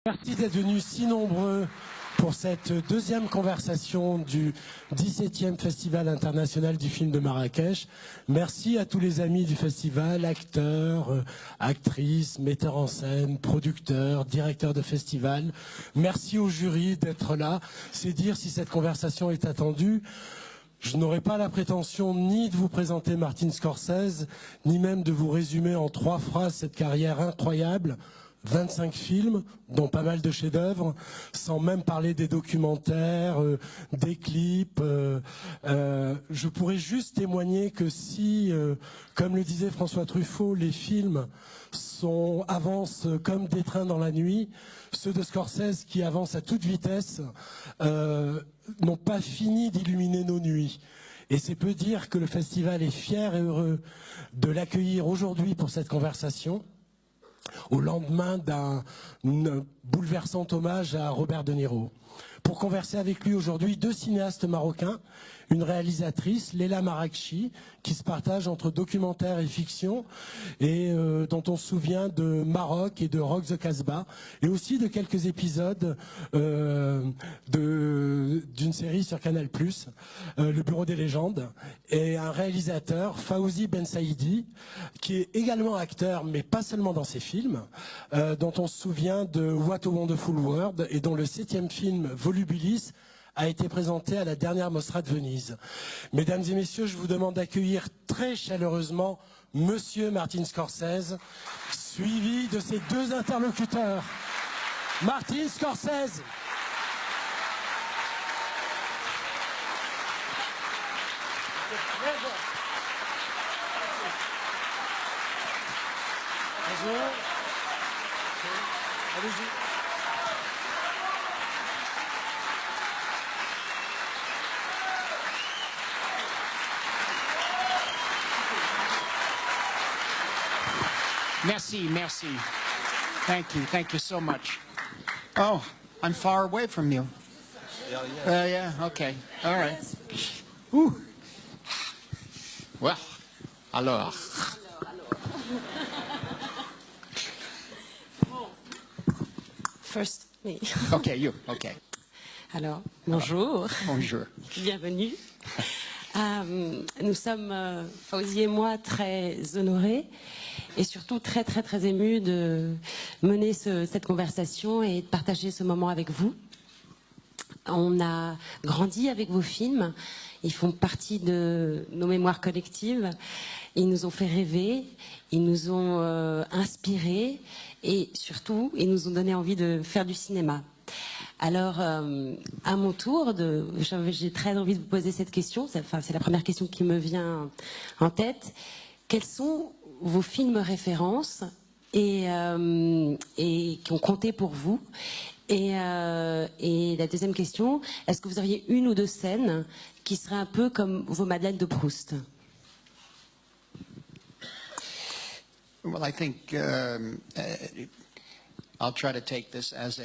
Merci d'être venus si nombreux pour cette deuxième conversation du 17e Festival international du film de Marrakech. Merci à tous les amis du festival, acteurs, actrices, metteurs en scène, producteurs, directeurs de festival. Merci au jury d'être là. C'est dire si cette conversation est attendue. Je n'aurai pas la prétention ni de vous présenter Martin Scorsese, ni même de vous résumer en 3 phrases cette carrière incroyable. 25 films, dont pas mal de chefs-d'œuvre, sans même parler des documentaires, des clips. Je pourrais juste témoigner que si, comme le disait François Truffaut, les films avancent comme des trains dans la nuit, ceux de Scorsese qui avancent à toute vitesse n'ont pas fini d'illuminer nos nuits. Et c'est peu dire que le festival est fier et heureux de l'accueillir aujourd'hui pour cette conversation, au lendemain d'un bouleversant hommage à Robert De Niro. Pour converser avec lui aujourd'hui, 2 cinéastes marocains, une réalisatrice, Leila Marrakchi, qui se partage entre documentaire et fiction, et dont on se souvient de Maroc et de Rock the Casbah, et aussi de quelques épisodes d'une série sur Canal+, Le Bureau des légendes, et un réalisateur, Fawzi Ben Saïdi, qui est également acteur, mais pas seulement dans ses films, dont on se souvient de What a Wonderful World, et dont le 7e film, Volubilis, a été présenté à la dernière Mostra de Venise. Mesdames et messieurs, je vous demande d'accueillir très chaleureusement Monsieur Martin Scorsese, suivi de ses 2 interlocuteurs. Martin Scorsese. Bonjour. Allez-y. Merci. Thank you so much. Oh, I'm far away from you. Yeah, okay, all right. Ooh. Well, alors. First, me. Okay, you, okay. Alors, bonjour. Bonjour. Bienvenue. Nous sommes, Fawzi et moi, très honorés et surtout très émus de mener cette conversation et de partager ce moment avec vous. On a grandi avec vos films, ils font partie de nos mémoires collectives, ils nous ont fait rêver, ils nous ont inspirés et surtout, ils nous ont donné envie de faire du cinéma. Alors, à mon tour, j'ai très envie de vous poser cette question. C'est la première question qui me vient en tête. Quels sont vos films références et qui ont compté pour vous? Et la deuxième question, est-ce que vous auriez 1 ou 2 scènes qui seraient un peu comme vos Madeleines de Proust? Well, I think I'll try to take this as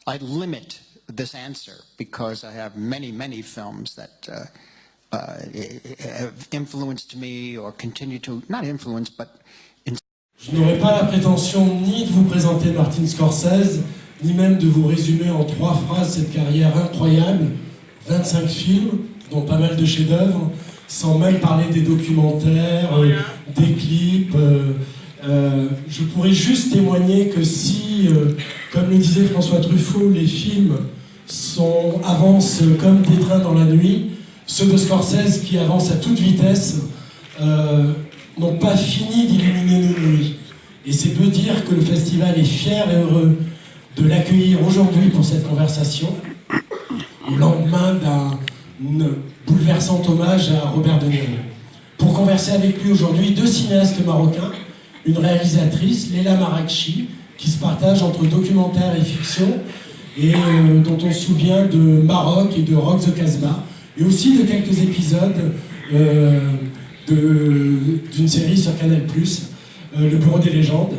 I limit this answer because I have many films that have influenced me or continue to, not influence, but... Je n'aurai pas la prétention ni de vous présenter Martin Scorsese, ni même de vous résumer en 3 phrases cette carrière incroyable. 25 films, dont pas mal de chefs-d'œuvre, sans même parler des documentaires, des clips. Je pourrais juste témoigner que si, comme le disait François Truffaut, les films avancent comme des trains dans la nuit, ceux de Scorsese qui avancent à toute vitesse n'ont pas fini d'illuminer nos nuits. Et c'est peu dire que le festival est fier et heureux de l'accueillir aujourd'hui pour cette conversation, au lendemain d'un bouleversant hommage à Robert De Niro. Pour converser avec lui aujourd'hui, 2 cinéastes marocains, une réalisatrice, Leila Marrakchi, qui se partage entre documentaire et fiction, et dont on se souvient de Maroc et de Rock the Casbah, et aussi de quelques épisodes d'une série sur Canal+, Le Bureau des légendes,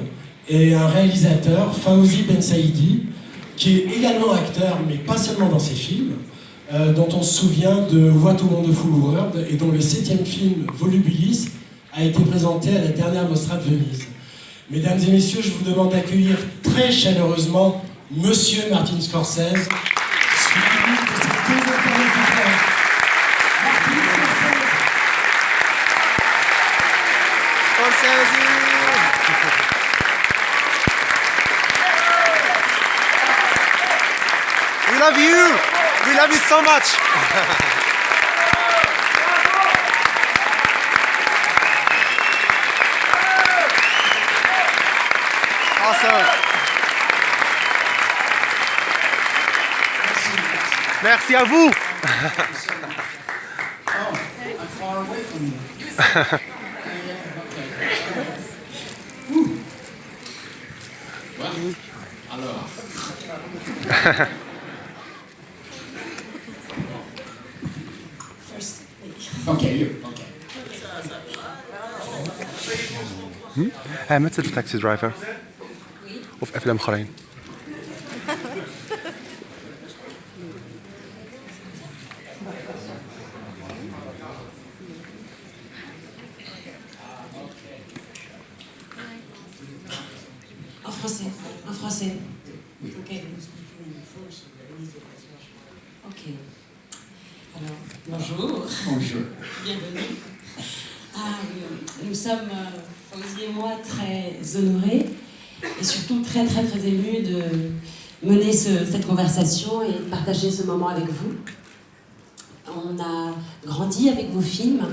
et un réalisateur, Fawzi Ben Saïdi, qui est également acteur, mais pas seulement dans ses films, dont on se souvient de What a Wonderful World, et dont le 7e film, Volubilis, a été présenté à la dernière Mostra de Venise. Mesdames et messieurs, je vous demande d'accueillir très chaleureusement Monsieur Martin Scorsese, suivi de ses deux interlocuteurs. Martin Scorsese! We love you! We love you so much! Awesome! Merci à vous! Okay, you. Okay. مثل تاكسي درايفر وفي افلام اخرين. En français. En français. Ok. Ok. Alors, bonjour. Bonjour. Bienvenue. Nous sommes, Fauzi et moi, très honorés et surtout très très très émus de mener cette conversation et de partager ce moment avec vous. On a grandi avec vos films,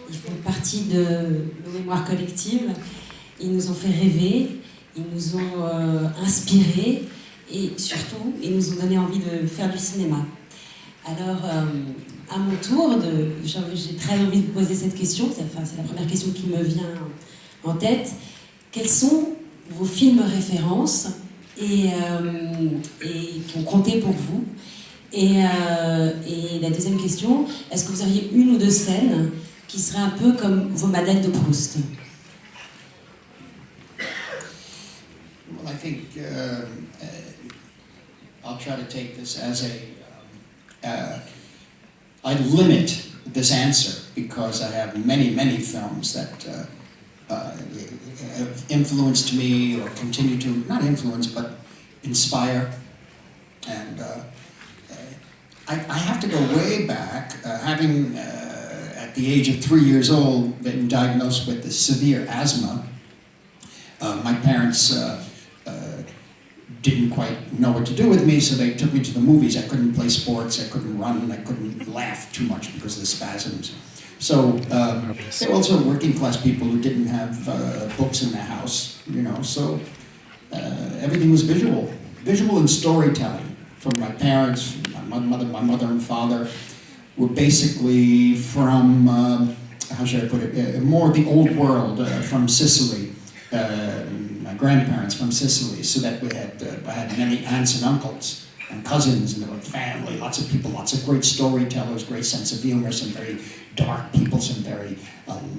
ils font partie de nos mémoires collectives, ils nous ont fait rêver, ils nous ont inspirés et surtout, ils nous ont donné envie de faire du cinéma. Alors, à mon tour, j'ai très envie de vous poser cette question, c'est la première question qui me vient en tête. Quels sont vos films références et qui ont compté pour vous? Et la deuxième question, est-ce que vous auriez une ou deux scènes qui seraient un peu comme vos Madeleines de Proust? Well, I think I'll try to take this as I limit this answer because I have many, many films that have influenced me or continue to, not influence, but inspire. And I have to go way back, having at the age of 3 years old been diagnosed with severe asthma. My parents didn't quite know what to do with me, so they took me to the movies. I couldn't play sports, I couldn't run, I couldn't laugh too much because of the spasms. So they were also working class people who didn't have books in their house, you know, so everything was visual and storytelling from my parents, my mother and father were basically from, how should I put it, more the old world, from Sicily. My grandparents from Sicily, so that I had many aunts and uncles and cousins, and there were family, lots of people, lots of great storytellers, great sense of humor, some very dark people, some very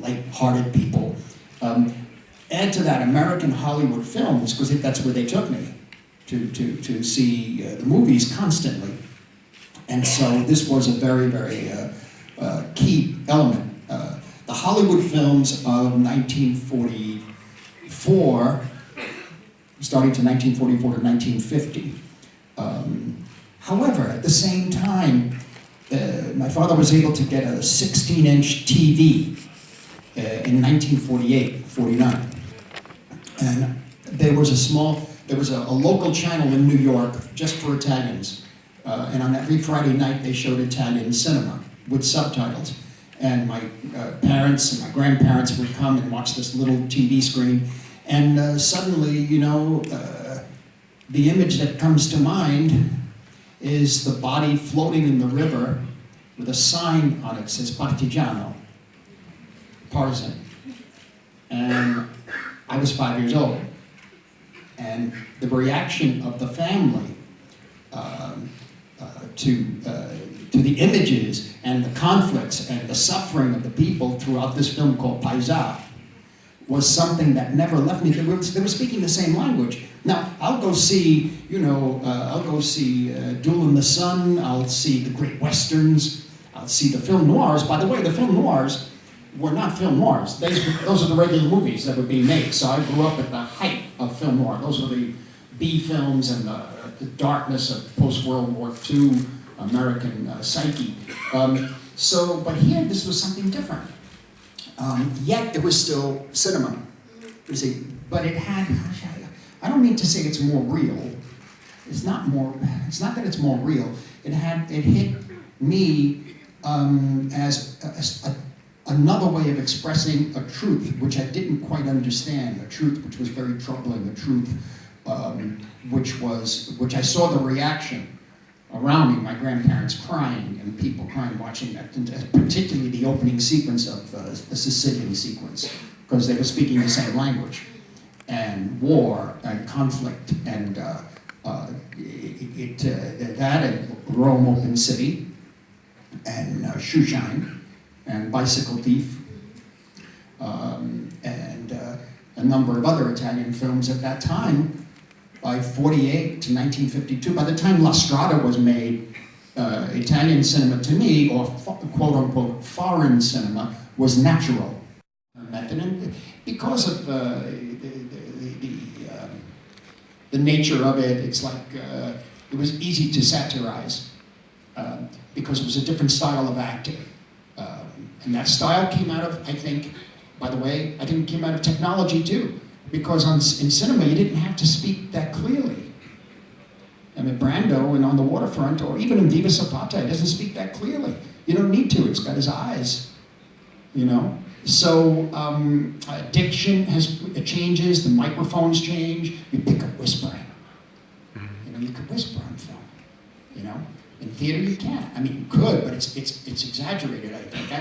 light-hearted people. Add to that American Hollywood films, because that's where they took me to see the movies constantly. And so this was a very, very key element. The Hollywood films of 1944, starting to 1944 to 1950. However, at the same time, my father was able to get a 16-inch TV in 1948, 49. And there was a local channel in New York just for Italians. And on every Friday night they showed Italian cinema with subtitles. And my parents and my grandparents would come and watch this little TV screen. And suddenly, you know, the image that comes to mind is the body floating in the river with a sign on it that says Partigiano, partisan. And I was 5 years old. And the reaction of the family to the images and the conflicts and the suffering of the people throughout this film called Paisa was something that never left me. They were speaking the same language. Now, I'll go see, you know, Duel in the Sun, I'll see the great westerns, I'll see the film noirs. By the way, the film noirs, were not film noirs. Those are the regular movies that were being made. So I grew up at the height of film noir. Those were the B films and the darkness of post-World War II American psyche. But here, this was something different. Yet it was still cinema, you see. But it had, I don't mean to say it's more real. It's not that it's more real. It hit me as another way of expressing a truth which I didn't quite understand, a truth which was very troubling, a truth which I saw the reaction around me, my grandparents crying and people crying watching that, and particularly the opening sequence of the Sicilian sequence, because they were speaking the same language, and war and conflict, and that and Rome Open City, and Shoeshine, and Bicycle Thief, and a number of other Italian films at that time. By 48 to 1952, by the time La Strada was made, Italian cinema to me, or quote-unquote foreign cinema, was natural method. And because of the nature of it, it's like it was easy to satirize because it was a different style of acting. And that style came out of, I think, by the way, I think it came out of technology too. Because in cinema, you didn't have to speak that clearly. I mean, Brando and On the Waterfront, or even in Viva Zapata, it doesn't speak that clearly. You don't need to, it's got his eyes, you know? So, diction it changes, the microphones change, you pick up whispering. You know, you could whisper on film, you know? In theater, you can't. I mean, you could, but it's exaggerated, I think.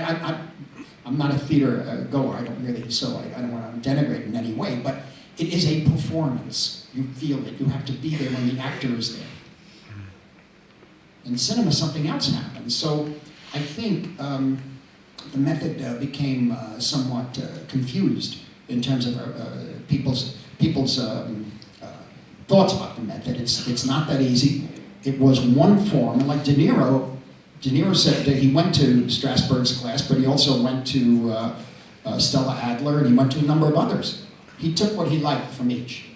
I'm not a theater goer, I don't want to denigrate in any way, but it is a performance. You feel it, you have to be there when the actor is there. In cinema, something else happens. So I think the method became somewhat confused in terms of people's thoughts about the method. It's not that easy. It was one form, and like De Niro said that he went to Strasberg's class, but he also went to Stella Adler, and he went to a number of others. He took what he liked from each.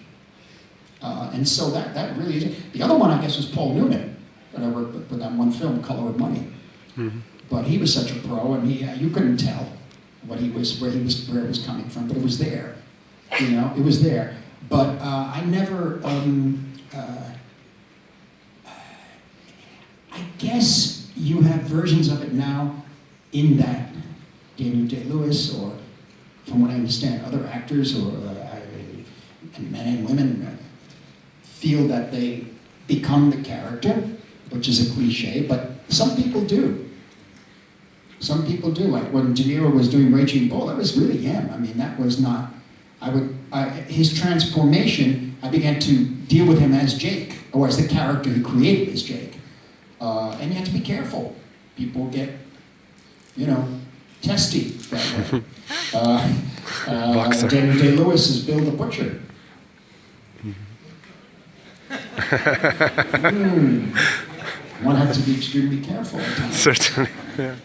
And so that really is it. The other one, I guess, was Paul Newman, that I worked with that one film, Color of Money. Mm-hmm. But he was such a pro, and you couldn't tell where it was coming from, but it was there. You know, it was there. But I never, I guess you have versions of it now in that Daniel Day-Lewis, or from what I understand, other actors or and men and women feel that they become the character, which is a cliche, but some people do. Some people do. Like when De Niro was doing Raging Bull, that was really him. I mean, that was not. His transformation, I began to deal with him as Jake, or as the character he created as Jake. And you have to be careful. People get, you know, testy that way. Daniel Day-Lewis is Bill the Butcher. One has to be extremely careful at times. Certainly, yeah.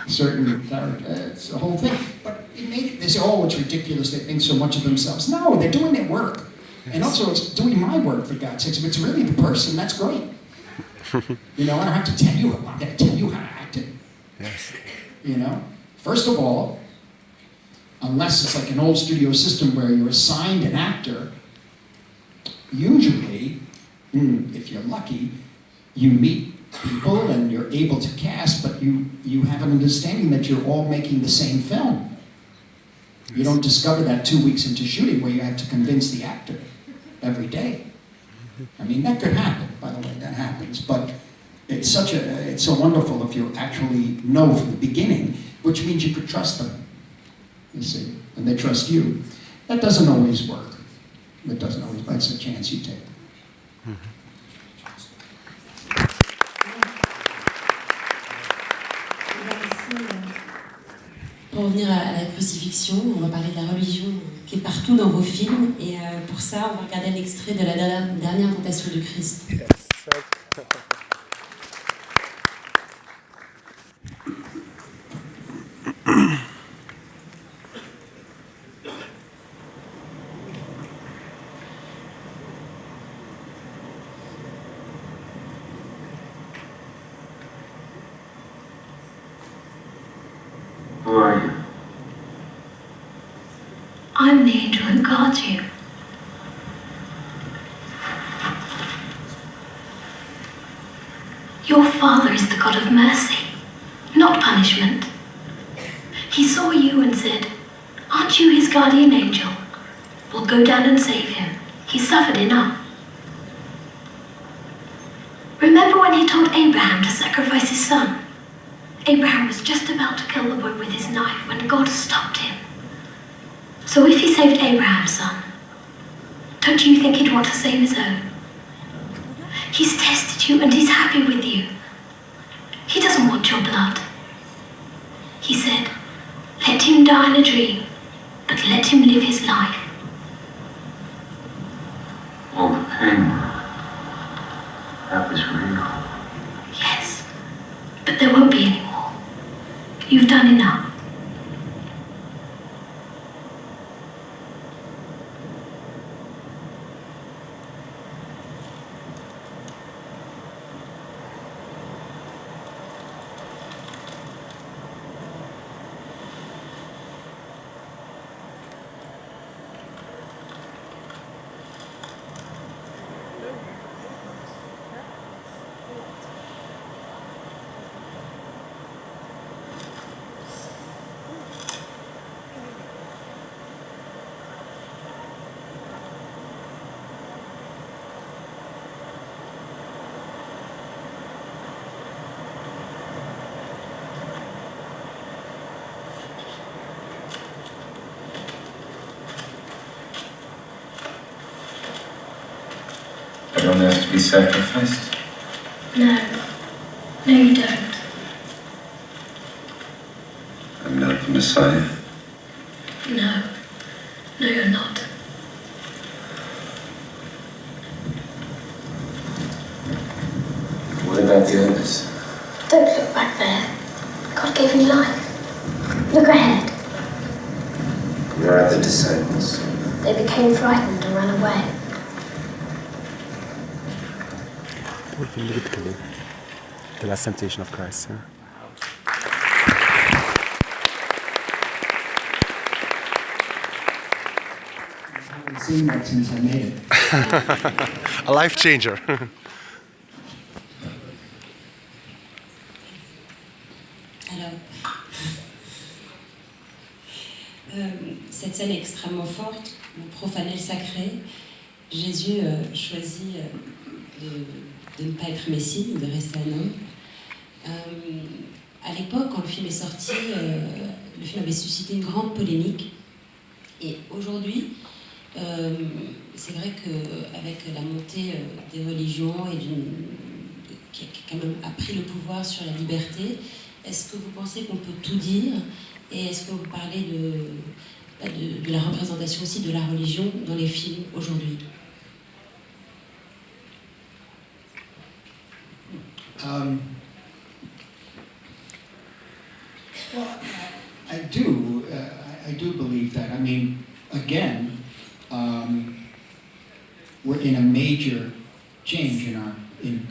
Certain character, it's the whole thing. But it made it, they say, oh, it's ridiculous, they think so much of themselves. No, they're doing their work. Yes. And also, it's doing my work, for God's sakes. If it's really the person, that's great. You know, I don't have to tell you, I'm going to tell you how to act it. Yes. You know, first of all, unless it's like an old studio system where you're assigned an actor, usually, if you're lucky, you meet people and you're able to cast, but you have an understanding that you're all making the same film. You don't discover that 2 weeks into shooting where you have to convince the actor every day. I mean, that could happen, by the way, that happens, but it's so wonderful if you actually know from the beginning, which means you could trust them, you see, and they trust you. That doesn't always work. It doesn't always, but it's a chance you take. Pour revenir à la crucifixion, on va parler de la religion qui est partout dans vos films. Et pour ça, on va regarder l'extrait de la dernière tentation du Christ. Yes. Who are you? I'm the angel who guards you. Your father is the God of mercy, not punishment. He saw you and said, "Aren't you his guardian angel? Well, go down and save him. He's suffered enough." Remember when he told Abraham to sacrifice his son? Abraham was just about to kill the boy with his knife when God stopped him. So if he saved Abraham's son, don't you think he'd want to save his own? He's tested you and he's happy with you. He doesn't want your blood. He said, "Let him die in a dream, but let him live his life." All the pain. That was real. Yes, but there won't be any more. You've done enough. I don't have to be sacrificed. No. No, you don't. I'm not the Messiah. No. No, you're not. What about the others? Don't look back there. God gave you life. Look ahead. Where are the disciples? They became frightened and ran away. The last temptation of Christ. Yeah? I haven't seen that since I made it. A life changer. Alors, cette scène est extrêmement forte, vous profanez le sacré. Jésus choisit de ne pas être Messie, de rester un homme. À l'époque, quand le film est sorti, le film avait suscité une grande polémique. Et aujourd'hui, c'est vrai qu'avec la montée des religions et qui a quand même a pris le pouvoir sur la liberté, est-ce que vous pensez qu'on peut tout dire? Et est-ce que vous parlez de la représentation aussi de la religion dans les films aujourd'hui? Well, I do. I do believe that. I mean, again, we're in a major change in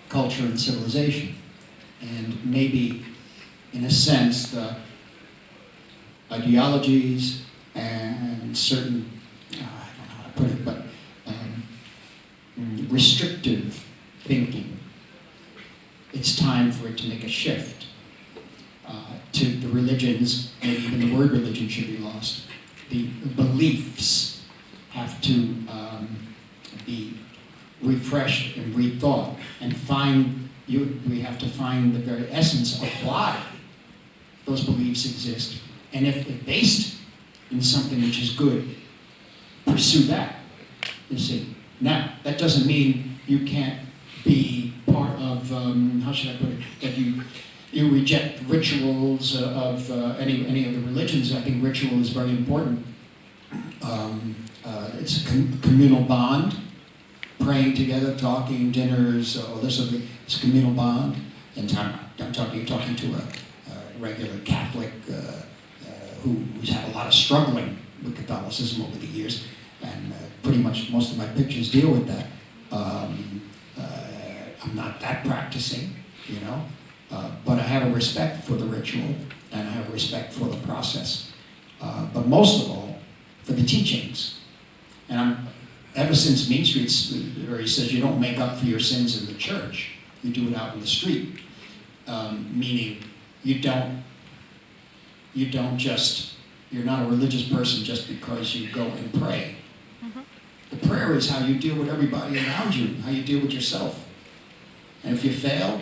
culture and civilization, and maybe, in a sense, the ideologies and certain I don't know how to put it, but restrictive thinking. It's time for it to make a shift to the religions, and even the word religion should be lost. The beliefs have to be refreshed and rethought, and we have to find the very essence of why those beliefs exist. And if they're based in something which is good, pursue that, you see. Now, that doesn't mean you can't be part of, how should I put it, that you reject rituals of any of the religions. I think ritual is very important. It's a communal bond, praying together, talking, dinners, all this sort of thing. It's a communal bond. And you're talking to a regular Catholic who's had a lot of struggling with Catholicism over the years, and pretty much most of my pictures deal with that. I'm not that practicing, you know. But I have a respect for the ritual, and I have a respect for the process. But most of all, for the teachings. And ever since Mean Streets, where he says you don't make up for your sins in the church, you do it out in the street. Meaning you're not a religious person just because you go and pray. The prayer is how you deal with everybody around you, how you deal with yourself. And if you fail,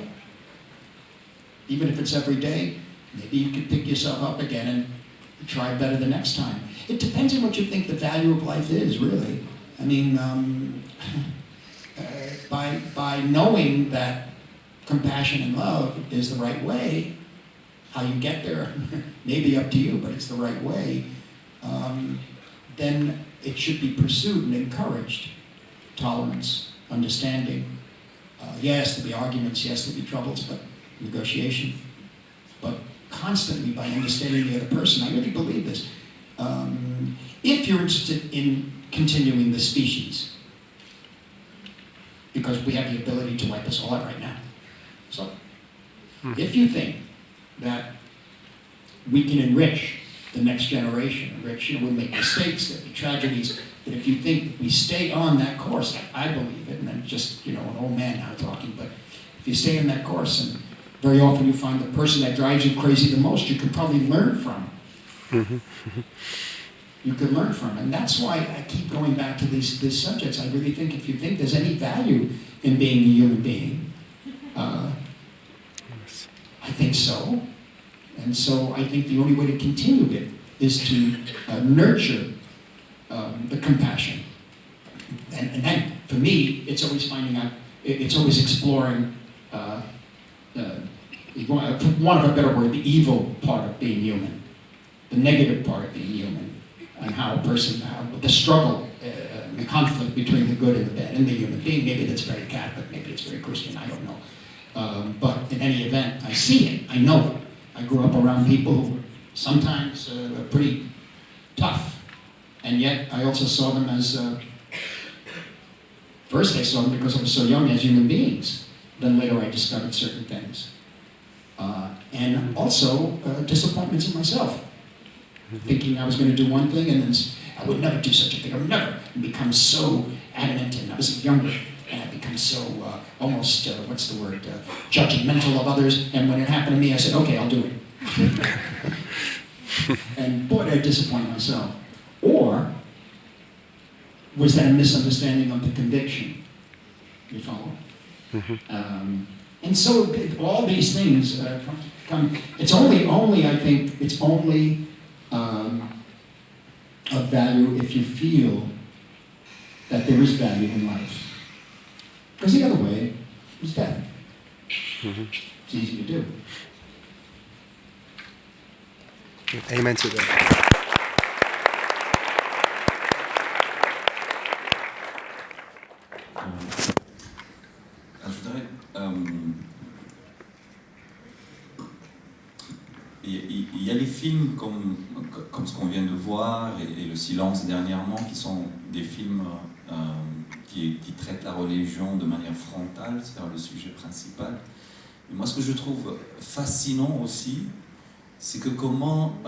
even if it's every day, maybe you can pick yourself up again and try better the next time. It depends on what you think the value of life is, really. I mean, by knowing that compassion and love is the right way, how you get there may be up to you, but it's the right way, then it should be pursued and encouraged. Tolerance, understanding. Yes, there'll be arguments, yes, there'll be troubles, but negotiation. But constantly, by understanding the other person, I really believe this. If you're interested in continuing the species, because we have the ability to wipe us all out right now. So, if you think that we can enrich the next generation, we'll make mistakes, there'll be tragedies, but if you think that we stay on that course, I believe it, and I'm just, an old man now talking, but if you stay on that course, and very often you find the person that drives you crazy the most, you can probably learn from. You can learn from, and that's why I keep going back to these subjects. I really think if you think there's any value in being a human being, I think so. And so I think the only way to continue it is to nurture the compassion. And then, for me, it's always finding out, it's always exploring, for want of a better word, the evil part of being human, the negative part of being human, and how a person, the struggle, the conflict between the good and the bad in the human being. Maybe that's very Catholic, maybe it's very Christian, I don't know. But in any event, I see it, I know it. I grew up around people who sometimes were pretty tough, and yet I also saw them as, first I saw them because I was so young as human beings. Then later I discovered certain things. And also disappointments in myself. Thinking I was going to do one thing and then I would never do such a thing, I would never, and become so adamant, and I was younger, and I become so almost, judgmental of others, and when it happened to me, I said, okay, I'll do it. And boy, did I disappoint myself. Or was that a misunderstanding of the conviction? You follow? And so all these things come, it's only I think, it's only of value if you feel that there is value in life. Because the other way is death. It's easy to do. Amen to that. Je voudrais... Il y a les films comme ce qu'on vient de voir et Le Silence dernièrement, qui sont des films qui traitent la religion de manière frontale, c'est-à-dire le sujet principal. Et moi, ce que je trouve fascinant aussi, c'est que comment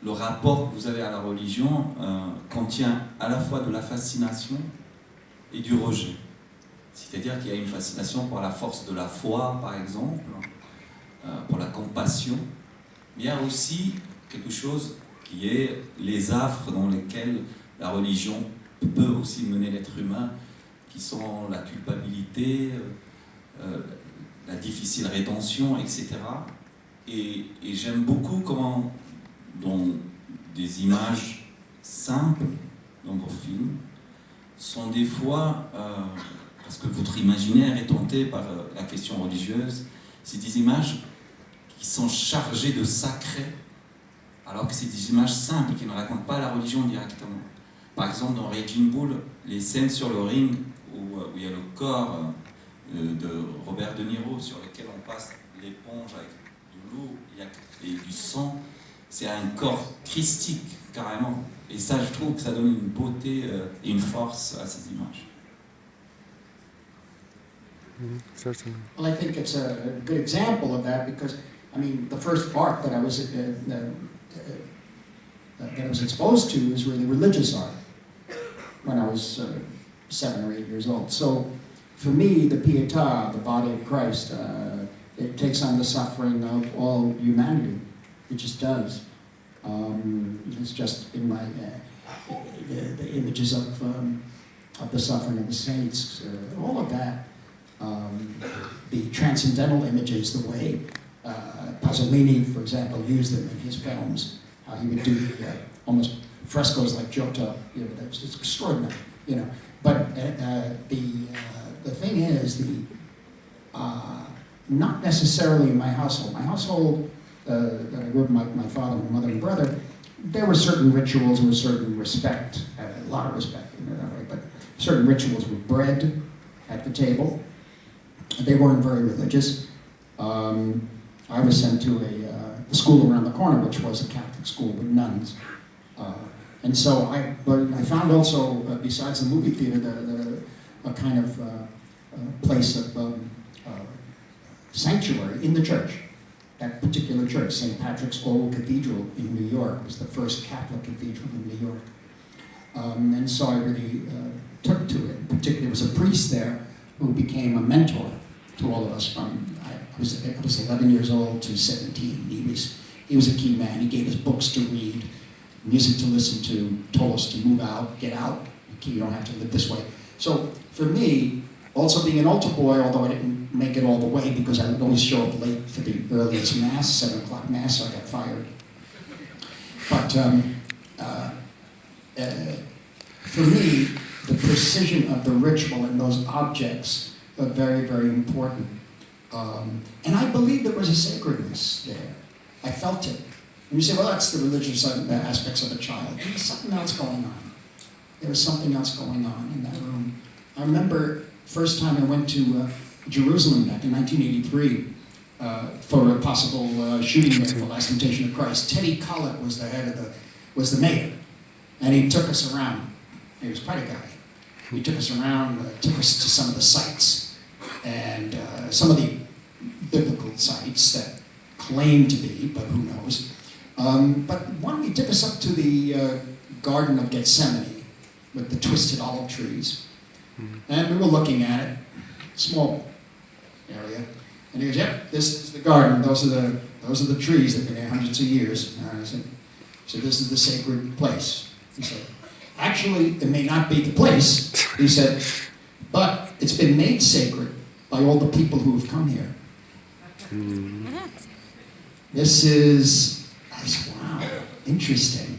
le rapport que vous avez à la religion contient à la fois de la fascination et du rejet. C'est-à-dire qu'il y a une fascination pour la force de la foi, par exemple, pour la compassion, mais il y a aussi quelque chose qui est les affres dans lesquels la religion peut aussi mener l'être humain, qui sont la culpabilité, la difficile rédemption, etc. Et j'aime beaucoup comment, dans des images simples, dans vos films, sont des fois, parce que votre imaginaire est tenté par la question religieuse, c'est des images qui sont chargées de sacré, alors que c'est des images simples qui ne racontent pas la religion directement. Par exemple, dans Raging Bull, les scènes sur le ring où il y a le corps de Robert De Niro sur lequel on passe l'éponge avec de l'eau et du sang, c'est un corps christique carrément. Et ça, je trouve que ça donne une beauté et une force à ces images. Certainly. Well, I think it's a good example of that because, I mean, the first art that I was exposed to was really religious art when I was 7 or 8 years old. So, for me, the Pietà, the body of Christ, it takes on the suffering of all humanity. It just does. It's just in my the images of the suffering of the saints, all of that. The transcendental images, the way Pasolini, for example, used them in his films, how he would do almost frescoes like Giotto. You know, it's extraordinary. You know, but the thing is, not necessarily in my household. My household that I grew up with, my father, my mother, and brother, there were certain rituals, there was certain respect, a lot of respect in that way, but certain rituals were bread at the table. They weren't very religious. I was sent to a school around the corner, which was a Catholic school with nuns. And so I found also, besides the movie theater, a kind of place of sanctuary in the church. That particular church, St. Patrick's Old Cathedral in New York, was the first Catholic cathedral in New York. And so I really took to it. Particularly, there was a priest there who became a mentor to all of us from, I was 11 years old to 17. He was a key man. He gave us books to read, music to listen to, told us to move out, get out. You don't have to live this way. So for me, also being an altar boy, although I didn't make it all the way because I would always show up late for the earliest mass, 7 o'clock mass, so I got fired. But for me, the precision of the ritual and those objects are very, very important. And I believe there was a sacredness there. I felt it. And you say, well, that's the religious aspects of a child. There was something else going on. There was something else going on in that room. I remember first time I went to Jerusalem back in 1983 for a possible shooting there for Last Temptation of Christ. Teddy Kollek was the head of was the mayor, and he took us around. He was quite a guy. He took us around, took us to some of the sites, and some of the biblical sites that claim to be, but who knows. But one, he took us up to the Garden of Gethsemane with the twisted olive trees. And we were looking at it, small area, and he goes, "Yep, this is the garden. Those are the trees that've been there hundreds of years." And I said, "This is the sacred place." He said, "Actually, it may not be the place." He said, "But it's been made sacred by all the people who have come here." This is, I said, wow, interesting.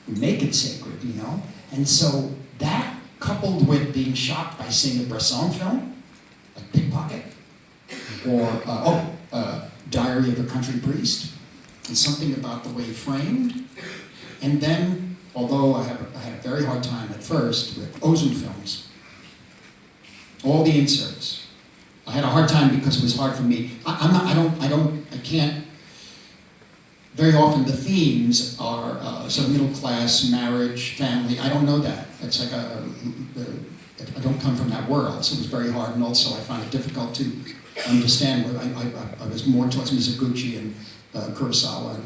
We make it sacred, you know, and so that, coupled with being shocked by seeing a Bresson film, like Pickpocket, or Diary of a Country Priest, and something about the way framed. And then, although I had a very hard time at first with Ozone films, all the inserts, I had a hard time because it was hard for me. I can't. Very often the themes are sort of middle class, marriage, family. I don't know that. It's like I don't come from that world, so it was very hard, and also I found it difficult to understand. I was more towards Mizoguchi and Kurosawa,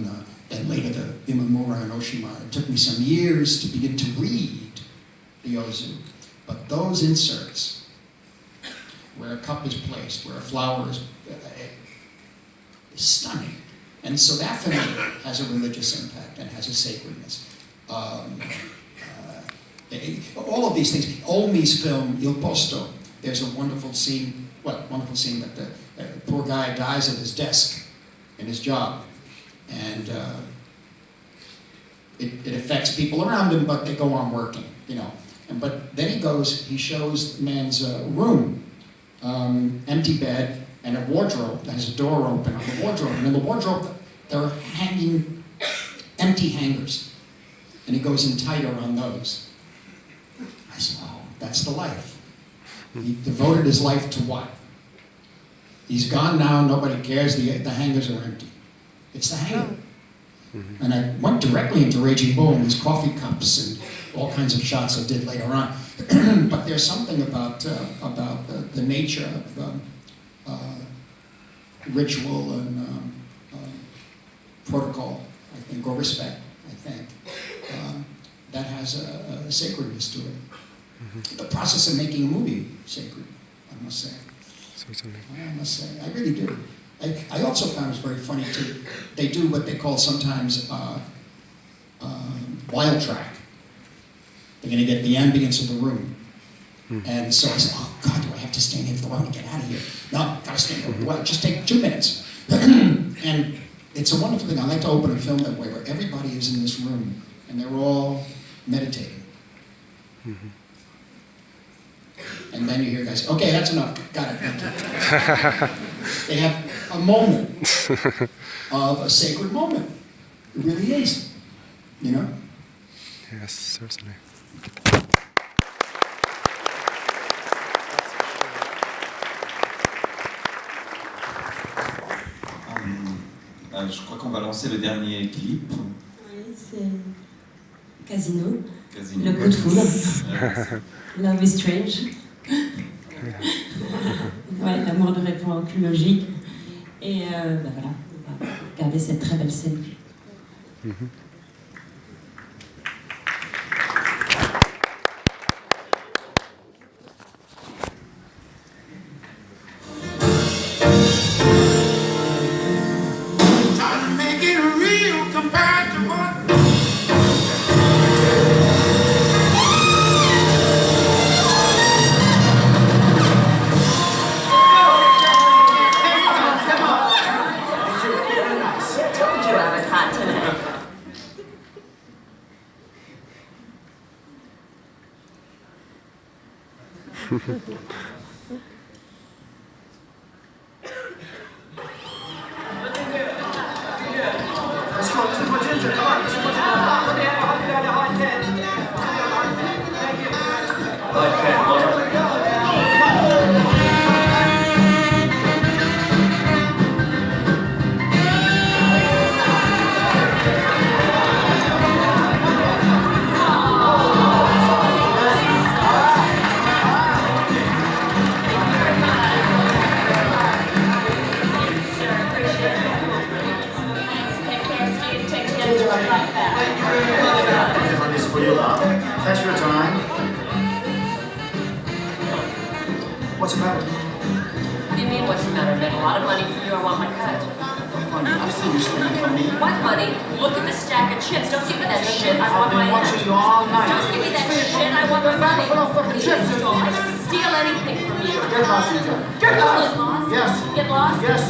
and later the Imamura and Oshima. It took me some years to begin to read the Ozu. But those inserts, where a cup is placed, where a flower is stunning. And so that for me has a religious impact and has a sacredness. All of these things. Olmi's film, Il Posto, there's a wonderful scene, that the poor guy dies at his desk in his job. And it affects people around him, but they go on working, you know. But then he shows the man's room, empty bed, and a wardrobe that has a door open on the wardrobe. And in the wardrobe, there are hanging, empty hangers. And he goes in tighter on those. I said, oh, that's the life. He devoted his life to what? He's gone now, nobody cares, the hangers are empty. It's the hanger. And I went directly into Raging Bull and his coffee cups and all kinds of shots I did later on. But there's something about the nature ritual and protocol, I think, or respect, I think, that has a sacredness to it. The process of making a movie sacred, I must say. Certainly. I must say, I really do. I also found it very funny too. They do what they call sometimes wild track. They're going to get the ambience of the room. And so I said, oh God, do I have to stand here for the while and get out of here? No, gotta stand here. Well, just take 2 minutes. And it's a wonderful thing. I like to open a film that way, where everybody is in this room and they're all meditating. And then you hear guys, okay, that's enough. Got it. Thank you. They have a moment of a sacred moment. It really is. You know? Yes, certainly. Je crois qu'on va lancer le dernier clip. Oui, c'est Casino. Casino. Le coup de foudre. Love is strange. Ouais, l'amour ne répond à aucune logique. Et voilà, on va regarder cette très belle scène. Thanks for your time. What's the matter? What do you mean, what's the matter? I made a lot of money for you. I want my cut. Money? I see you spending money. What money? Look at the stack of chips. Don't give me that shit. I want my I've been watching cut. you all night. Don't give me that shit. I want my money. Fucking chips. I didn't steal anything from you. Get lost, you Joe. Get lost? Yes. Get lost? Yes.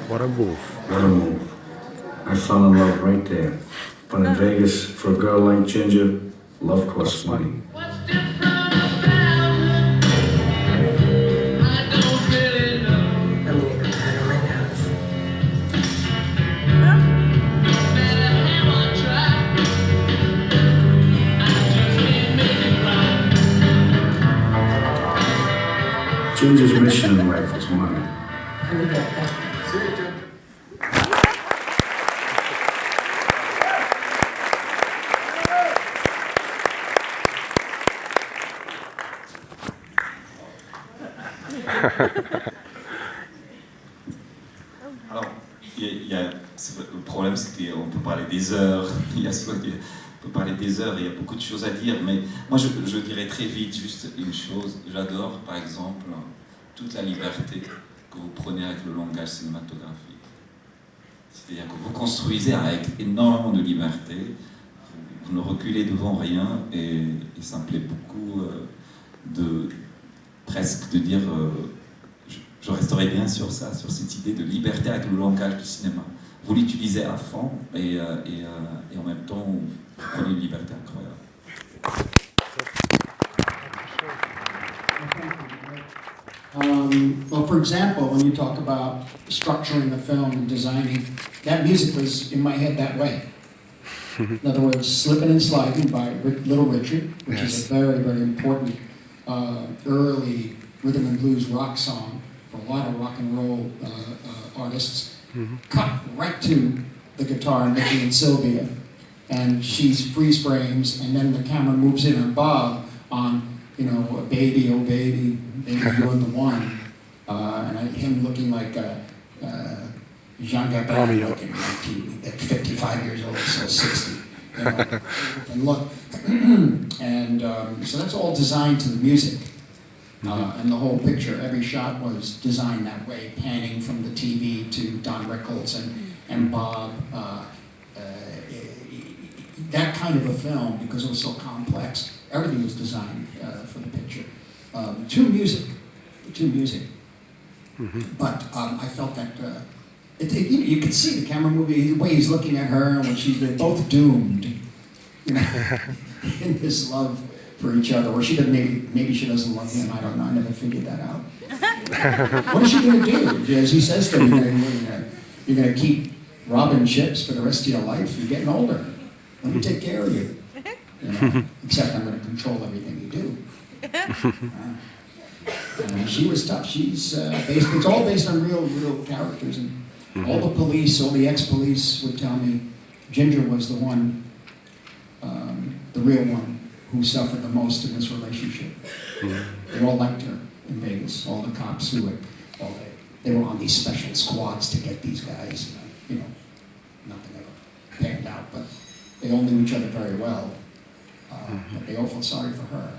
What a move. What a move. I fell in love right there. But in Vegas, for a girl like Ginger, love costs money. Ginger's mission in life was money. Alors, le problème, c'est qu'on peut parler des heures. On peut parler des heures et il y a beaucoup de choses à dire. Mais moi, je dirais très vite juste une chose. J'adore, par exemple, toute la liberté que vous prenez avec le langage cinématographique. C'est-à-dire que vous construisez avec énormément de liberté. Vous ne reculer devant rien, et ça me plaît beaucoup presque de dire je resterai bien sur ça, sur cette idée de liberté avec le langage du cinéma. Vous l'utilisez à fond et en même temps vous prenez une liberté incroyable. Well, for example, when you talk about structuring the film and designing, that music was in my head that way. In other words, Slippin' and Sliding by Little Richard, which is a very, very important early rhythm and blues rock song for a lot of rock and roll artists, cut right to the guitar and Mickey and Sylvia. And she's freeze frames, and then the camera moves in on Bob on, you know, baby, oh baby, baby, you're the one. And him looking like Jean Gabin, looking like 55 years old, so 60. You know, and look, and so that's all designed to the music. And the whole picture, every shot was designed that way, panning from the TV to Don Rickles and Bob. That kind of a film, because it was so complex, everything was designed for the picture. To music. But I felt that you could see the camera moving, the way he's looking at her, and when they're both doomed, you know, in this love for each other. Or she doesn't, maybe she doesn't love him. I don't know. I never figured that out. What is she going to do? As he says to her, you're going to keep robbing ships for the rest of your life. You're getting older. Let me take care of you. You know, except I'm going to control everything you do. I mean, she was tough. She's it's all based on real characters, and all the police, all the ex-police would tell me Ginger was the one, the real one, who suffered the most in this relationship. They all liked her in Vegas. All the cops who they were on these special squads to get these guys. You know, nothing ever panned out, but they all knew each other very well. But they all felt sorry for her.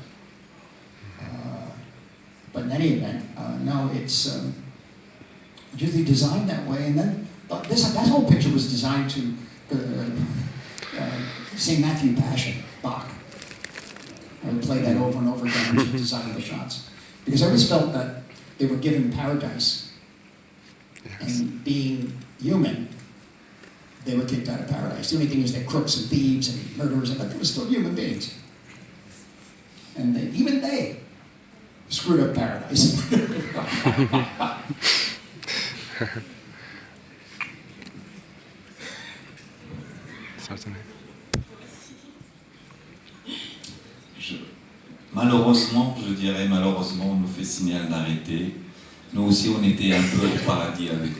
But in any event, no, it's usually designed that way. And then that whole picture was designed to St. Matthew Passion, Bach. I would play that over and over again to design the shots. Because I always felt that they were given paradise. And being human, they were kicked out of paradise. The only thing is they're crooks and thieves and murderers, but they were still human beings. And even they screwed up paradise. Malheureusement, je dirais malheureusement, on nous fait signal d'arrêter. Nous aussi, on était un peu au paradis avec vous.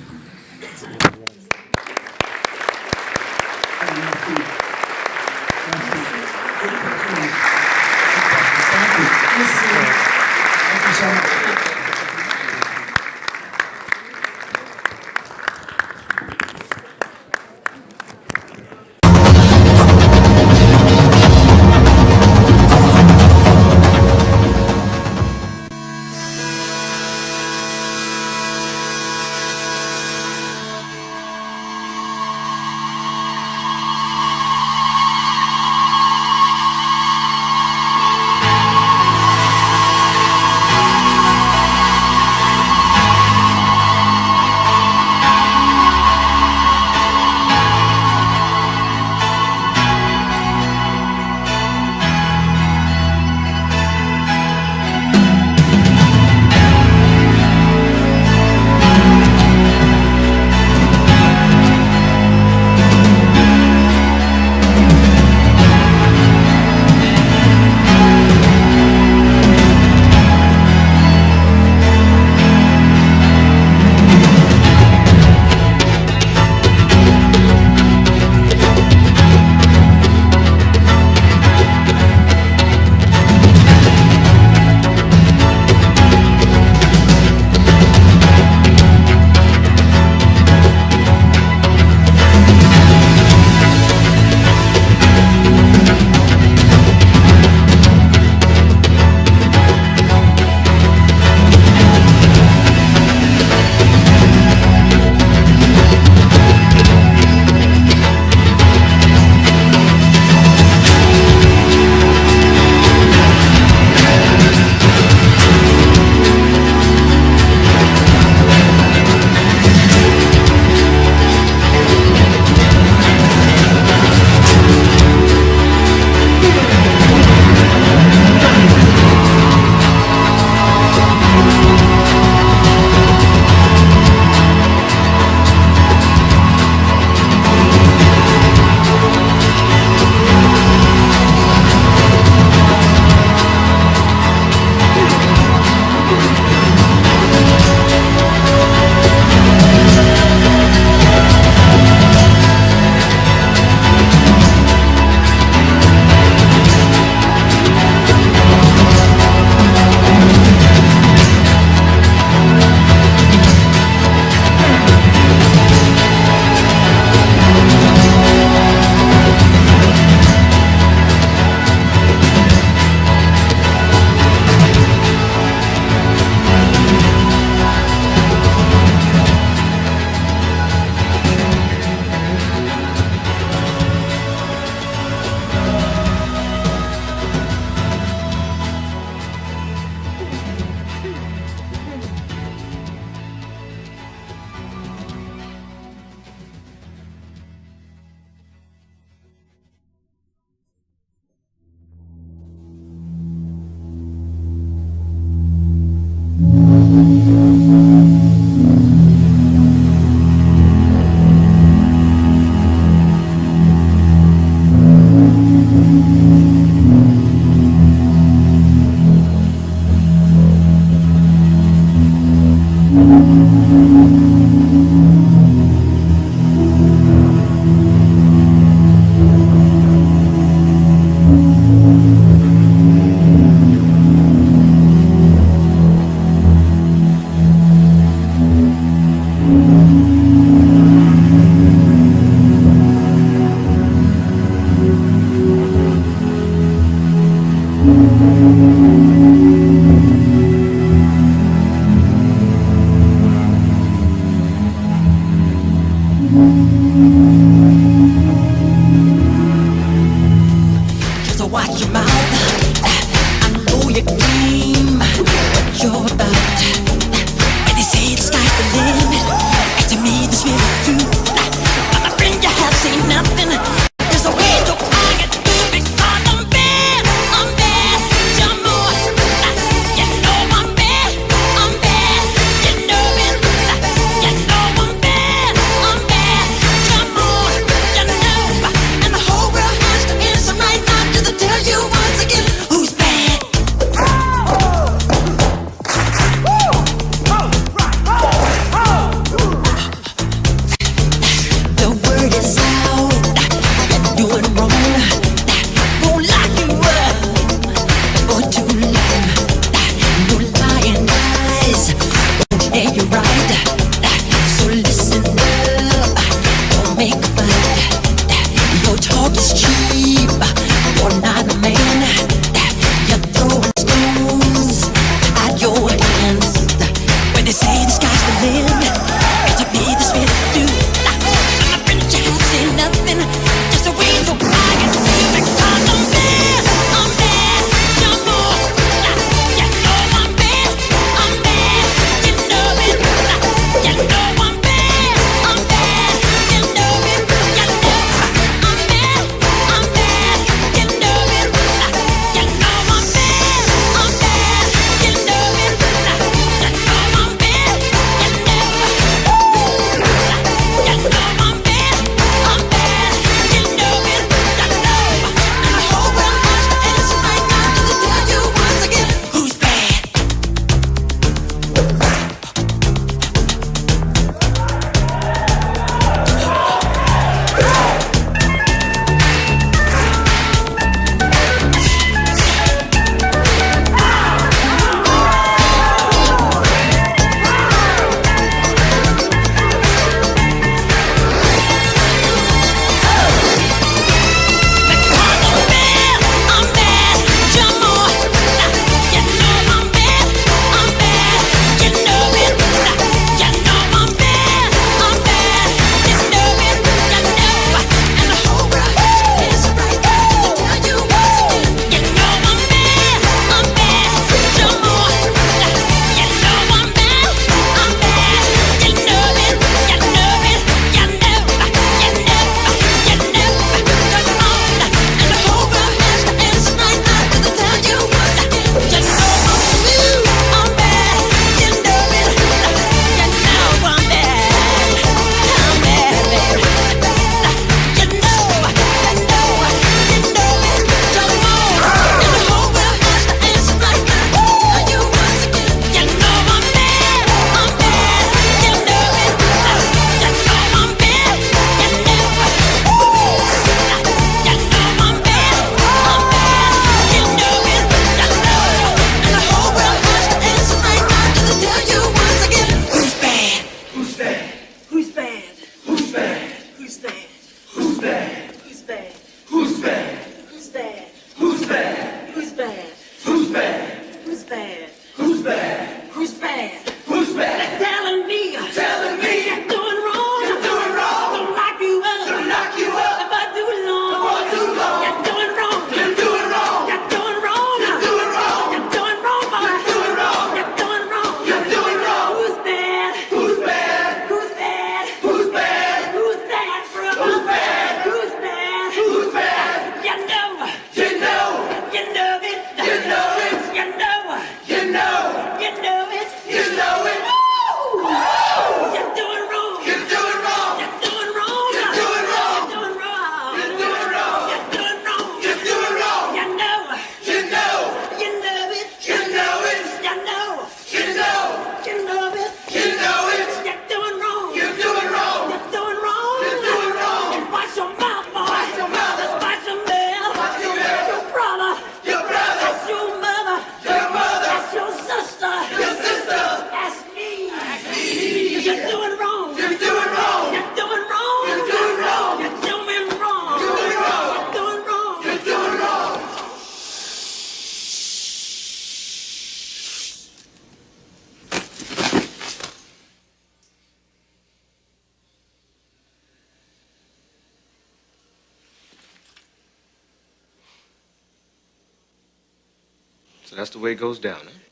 So that's the way it goes down, huh?